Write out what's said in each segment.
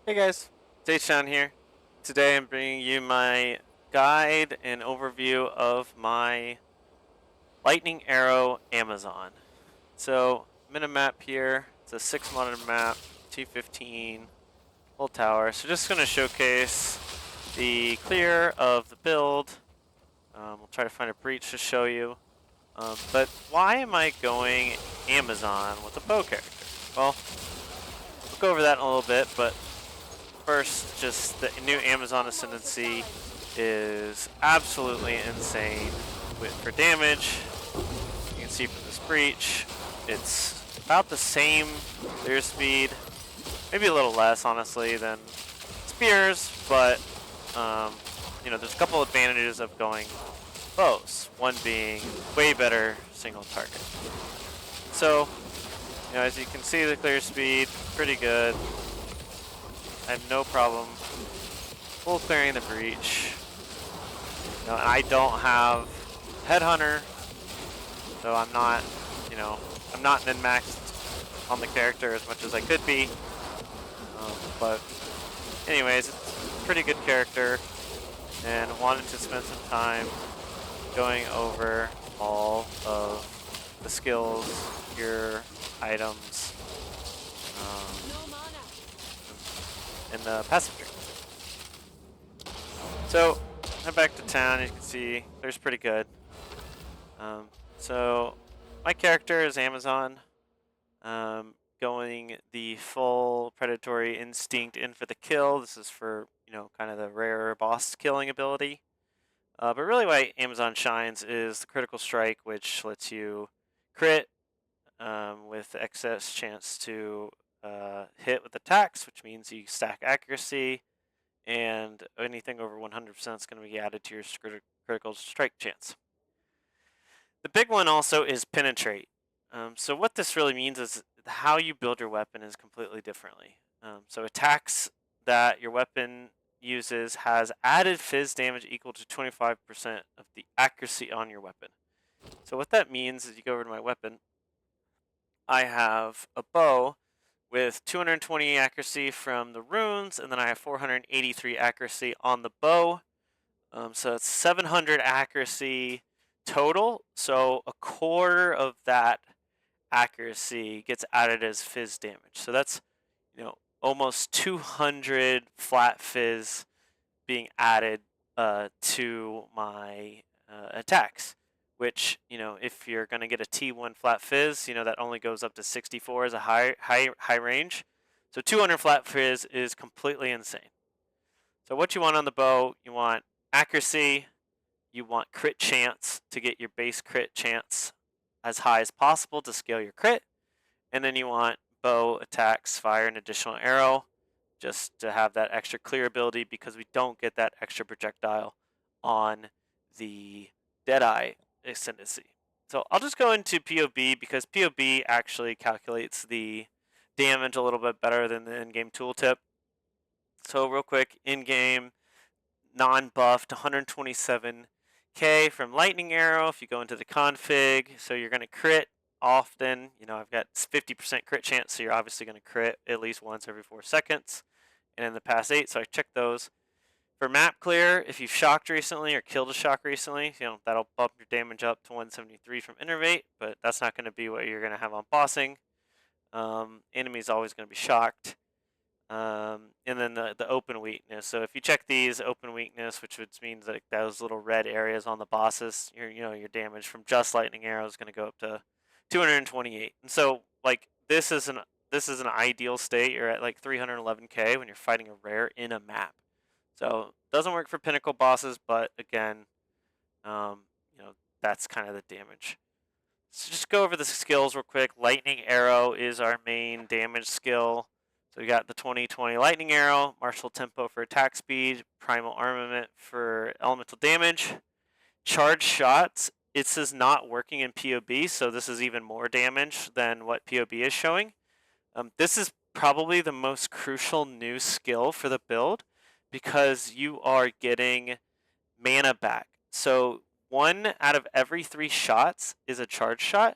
Hey guys, Xesh here. Today I'm bringing you my guide and overview of my Lightning Arrow Amazon. So I'm in a map here. It's a 6 monitor map, T15, full tower. So just going to showcase the clear of the build. We'll try to find a breach to show you. But why am I going Amazon with a bow character? Well, we'll go over that in a little bit, but first, just the new Amazon Ascendancy is absolutely insane for damage. You can see from this breach, it's about the same clear speed, maybe a little less, honestly, than spears, but there's a couple advantages of going bows. One being way better single target. So, as you can see, the clear speed pretty good. I have no problem full clearing the breach. I don't have Headhunter, so I'm not, I'm not min-maxed on the character as much as I could be. But anyways, it's a pretty good character, and wanted to spend some time going over all of the skills, your items, and the passive tree. So, head back to town. As you can see, there's pretty good. So, my character is Amazon, going the full predatory instinct in for the kill. This is for, kind of the rare boss killing ability. But really why Amazon shines is the critical strike, which lets you crit with excess chance to hit with attacks, which means you stack accuracy, and anything over 100% is going to be added to your critical strike chance. The big one also is penetrate. So what this really means is how you build your weapon is completely differently. So attacks that your weapon uses has added fizz damage equal to 25% of the accuracy on your weapon. So what that means is you go over to my weapon, I have a bow with 220 accuracy from the runes, and then I have 483 accuracy on the bow. So it's 700 accuracy total. So a quarter of that accuracy gets added as fizz damage. So that's, almost 200 flat fizz being added to my attacks. Which, if you're going to get a T1 flat fizz, that only goes up to 64 as a high range. So 200 flat fizz is completely insane. So what you want on the bow, you want accuracy, you want crit chance to get your base crit chance as high as possible to scale your crit, and then you want bow attacks, fire an additional arrow just to have that extra clear ability, because we don't get that extra projectile on the Deadeye ascendancy. So I'll just go into POB because POB actually calculates the damage a little bit better than the in-game tooltip. So real quick, in-game non-buffed 127k from Lightning Arrow if you go into the config. So you're going to crit often. I've got 50% crit chance, so you're obviously going to crit at least once every 4 seconds. And in the past 8, so I checked those. For map clear, if you've shocked recently or killed a shock recently, that'll bump your damage up to 173 from Innervate, but that's not going to be what you're going to have on bossing. Enemy's always going to be shocked. And then the open weakness. So if you check these open weakness, which means that those little red areas on the bosses, your damage from just lightning arrow is going to go up to 228. And so this is an ideal state. You're at 311k when you're fighting a rare in a map. So it doesn't work for pinnacle bosses, but again, that's kind of the damage. So just go over the skills real quick. Lightning arrow is our main damage skill. So we got the 20/20 lightning arrow, martial tempo for attack speed, primal armament for elemental damage. Charge shots, this is not working in POB, so this is even more damage than what POB is showing. This is probably the most crucial new skill for the build because you are getting mana back. So 1 out of every 3 shots is a charge shot,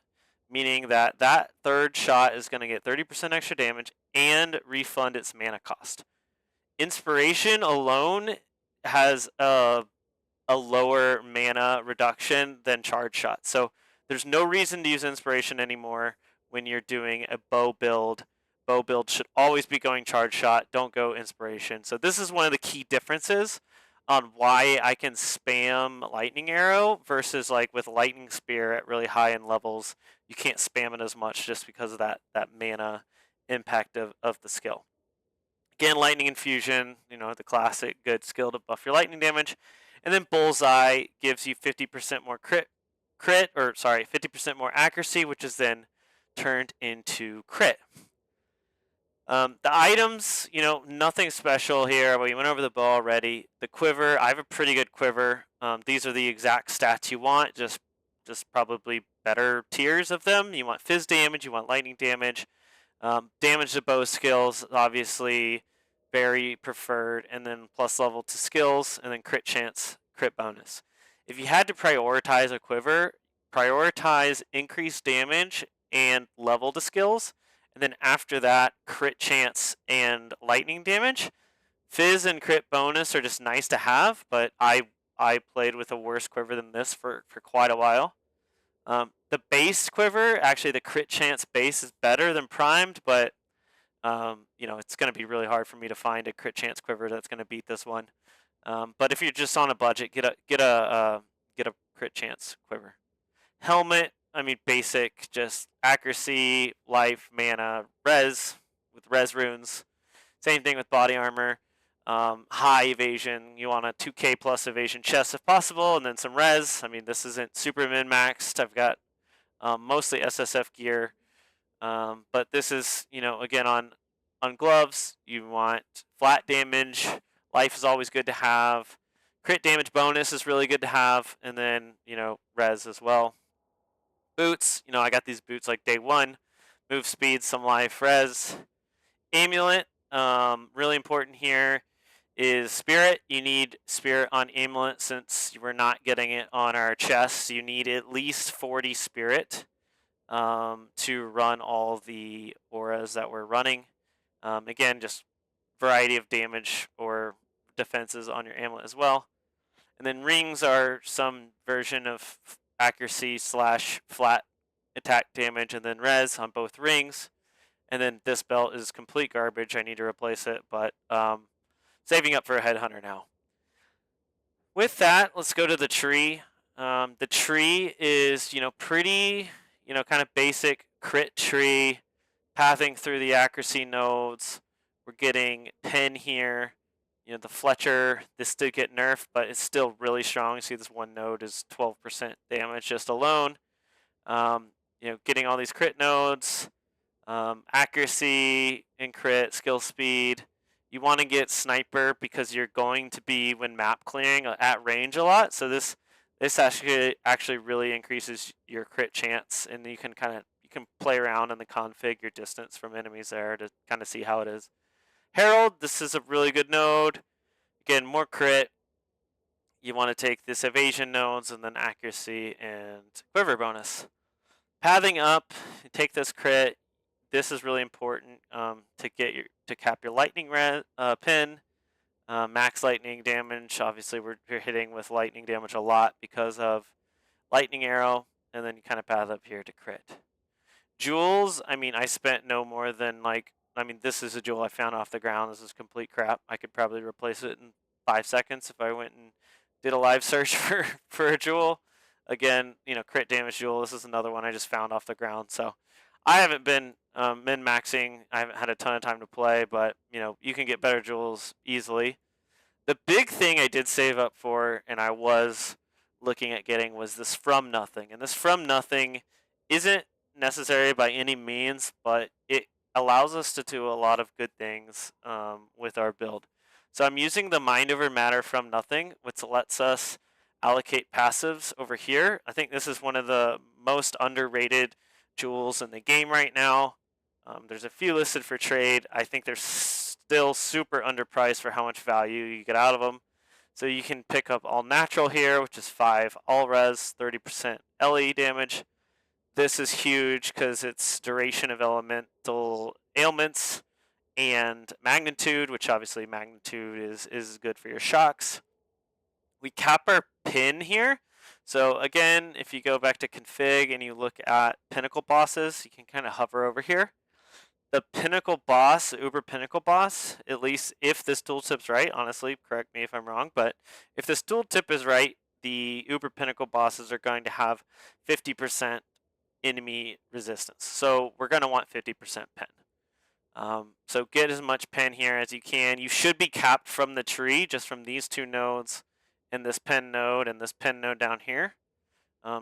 meaning that third shot is going to get 30% extra damage and refund its mana cost. Inspiration alone has a lower mana reduction than charge shot. So there's no reason to use inspiration anymore when you're doing a bow build. Bow build should always be going charge shot. Don't go inspiration. So this is one of the key differences on why I can spam lightning arrow versus like with lightning spear at really high end levels. You can't spam it as much just because of that mana impact of the skill. Again, lightning infusion, the classic good skill to buff your lightning damage. And then bullseye gives you 50% more crit, 50% more accuracy, which is then turned into crit. The items, nothing special here. We went over the bow already. The quiver, I have a pretty good quiver. These are the exact stats you want, just probably better tiers of them. You want fizz damage, you want lightning damage. Damage to bow skills, obviously very preferred, and then plus level to skills, and then crit chance, crit bonus. If you had to prioritize a quiver, prioritize increased damage and level to skills, and then after that, crit chance and lightning damage. Fizz and crit bonus are just nice to have, but I played with a worse quiver than this for quite a while. The base quiver, actually the crit chance base is better than primed, but it's going to be really hard for me to find a crit chance quiver that's going to beat this one. But if you're just on a budget, get a crit chance quiver. Helmet, basic, just accuracy, life, mana, res with res runes. Same thing with body armor. High evasion, you want a 2k plus evasion chest if possible, and then some res. This isn't super min maxed. I've got mostly SSF gear. But this is, again, on gloves, you want flat damage. Life is always good to have. Crit damage bonus is really good to have. And then, res as well. Boots, I got these boots like day one. Move speed, some life, res. Amulet, really important here is spirit. You need spirit on amulet since we're not getting it on our chest. You need at least 40 spirit to run all the auras that we're running. Again, just variety of damage or defenses on your amulet as well. And then rings are some version of accuracy / flat attack damage, and then res on both rings. And then this belt is complete garbage. I need to replace it, but saving up for a headhunter now. With that, let's go to the tree. The tree is, pretty, kind of basic crit tree, pathing through the accuracy nodes. We're getting Pen here. The Fletcher, this did get nerfed, but it's still really strong. You see this one node is 12% damage just alone. Getting all these crit nodes, accuracy and crit, skill speed. You want to get sniper because you're going to be, when map clearing, at range a lot. So this actually really increases your crit chance, and you can play around in the config your distance from enemies there to kind of see how it is. Herald, this is a really good node. Again, more crit. You want to take this evasion nodes and then accuracy and quiver bonus. Pathing up, take this crit. This is really important to cap your lightning pin. Max lightning damage. Obviously, we're hitting with lightning damage a lot because of lightning arrow, and then you kind of path up here to crit. Jewels, I spent no more than this is a jewel I found off the ground. This is complete crap. I could probably replace it in 5 seconds if I went and did a live search for a jewel. Again, crit damage jewel. This is another one I just found off the ground. So I haven't been min-maxing. I haven't had a ton of time to play, but you can get better jewels easily. The big thing I did save up for, and I was looking at getting, was this From Nothing. And this From Nothing isn't necessary by any means, but it allows us to do a lot of good things with our build. So I'm using the Mind Over Matter From Nothing, which lets us allocate passives over here. I think this is one of the most underrated jewels in the game right now. There's a few listed for trade. I think they're still super underpriced for how much value you get out of them. So you can pick up All Natural here, which is 5 All Res, 30% LE damage. This is huge because it's duration of elemental ailments and magnitude, which obviously magnitude is good for your shocks. We cap our pin here. So again, if you go back to config and you look at pinnacle bosses, you can kind of hover over here. The pinnacle boss, the uber pinnacle boss, at least if this tooltip's right, honestly, correct me if I'm wrong, but if this tooltip is right, the uber pinnacle bosses are going to have 50% enemy resistance. So we're going to want 50% pen. So get as much pen here as you can. You should be capped from the tree, just from these two nodes and this pen node and this pen node down here.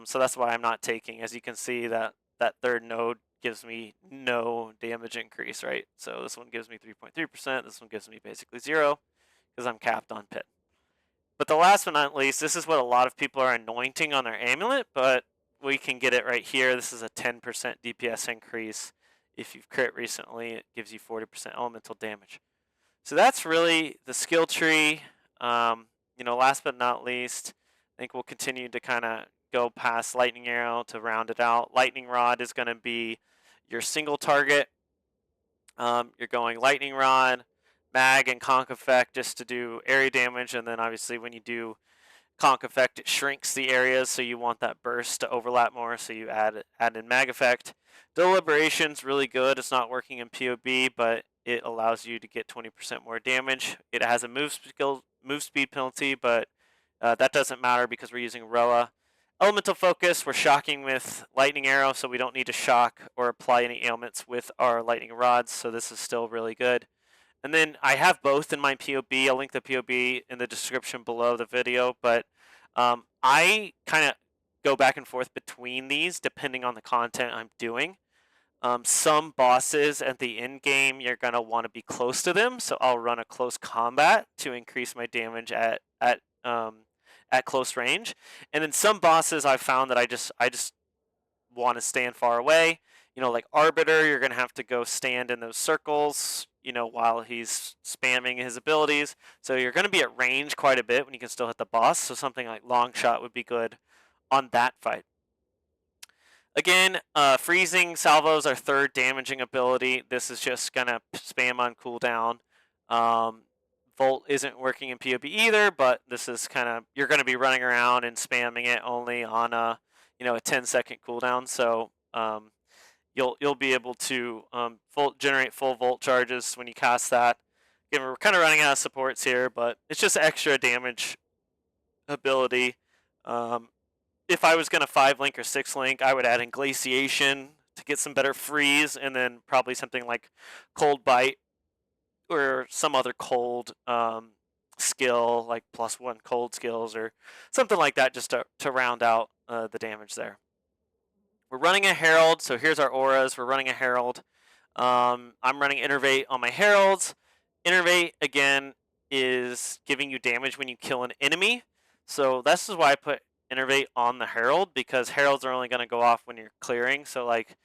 So that's why I'm not taking. As you can see, that third node gives me no damage increase, right? So this one gives me 3.3%. This one gives me basically 0 because I'm capped on pin. But the last but not least, this is what a lot of people are anointing on their amulet, but we can get it right here. This is a 10% DPS increase. If you've crit recently, it gives you 40% elemental damage. So that's really the skill tree. Last but not least, I think we'll continue to kind of go past lightning arrow to round it out. Lightning rod is going to be your single target. You're going lightning rod, mag, and conk effect just to do area damage, and then obviously when you do conk effect, it shrinks the areas, so you want that burst to overlap more, so you add in mag effect. Deliberation's really good. It's not working in POB, but it allows you to get 20% more damage. It has a move speed penalty, but that doesn't matter because we're using Roa. Elemental focus, we're shocking with lightning arrow, so we don't need to shock or apply any ailments with our lightning rods, so this is still really good. And then I have both in my POB. I'll link the POB in the description below the video, but I kind of go back and forth between these depending on the content I'm doing. Some bosses at the end game, you're going to want to be close to them, so I'll run a close combat to increase my damage at close range. And then some bosses I've found that I just want to stand far away. Like Arbiter, you're going to have to go stand in those circles, while he's spamming his abilities. So you're going to be at range quite a bit when you can still hit the boss. So something like Long Shot would be good on that fight. Again, freezing salvos are third damaging ability. This is just going to spam on cooldown. Volt isn't working in POB either, but this is kind of, you're going to be running around and spamming it only on a 10-second cooldown. So you'll be able to generate full volt charges when you cast that. Again, we're kind of running out of supports here, but it's just extra damage ability. If I was going to 5-link or 6-link, I would add in Glaciation to get some better freeze, and then probably something like Cold Bite or some other cold skill, like +1 cold skills or something like that, just to round out the damage there. We're running a Herald, so here's our auras. We're running a Herald. I'm running Innervate on my Heralds. Innervate, again, is giving you damage when you kill an enemy. So this is why I put Innervate on the Herald, because Heralds are only going to go off when you're clearing. So, like,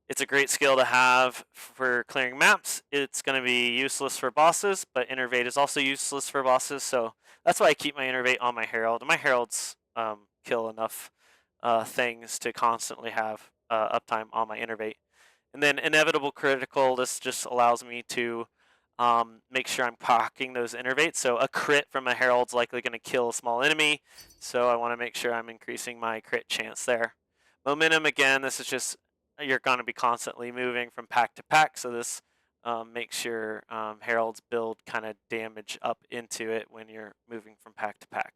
it's a great skill to have for clearing maps. It's going to be useless for bosses, but Innervate is also useless for bosses. So that's why I keep my Innervate on my Herald. And my Heralds kill enough things to constantly have uptime on my Innervate. And then Inevitable Critical, this just allows me to make sure I'm cocking those Innervates. So a crit from a Herald's likely going to kill a small enemy, so I want to make sure I'm increasing my crit chance there. Momentum, again, this is just, you're going to be constantly moving from pack to pack, so this makes your Herald's build kind of damage up into it when you're moving from pack to pack.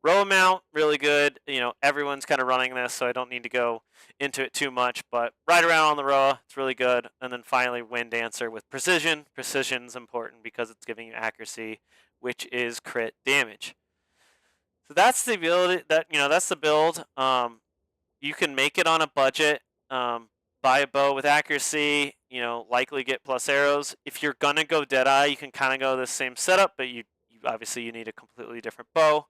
Row amount, really good. Everyone's kind of running this, so I don't need to go into it too much, but right around on the row, it's really good. And then finally, Wind Dancer with precision. Precision's important because it's giving you accuracy, which is crit damage. So that's the ability, that's the build. You can make it on a budget. Buy a bow with accuracy, likely get plus arrows. If you're gonna go Deadeye, you can kind of go the same setup, but you obviously you need a completely different bow.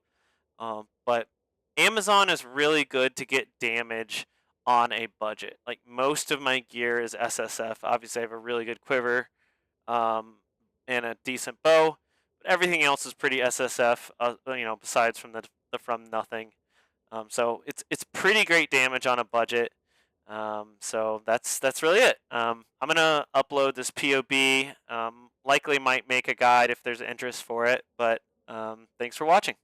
But Amazon is really good to get damage on a budget. Like, most of my gear is SSF. Obviously, I have a really good quiver and a decent bow. But everything else is pretty SSF, besides from the from nothing. So it's pretty great damage on a budget. So that's really it. I'm gonna upload this POB. Likely might make a guide if there's interest for it, but thanks for watching.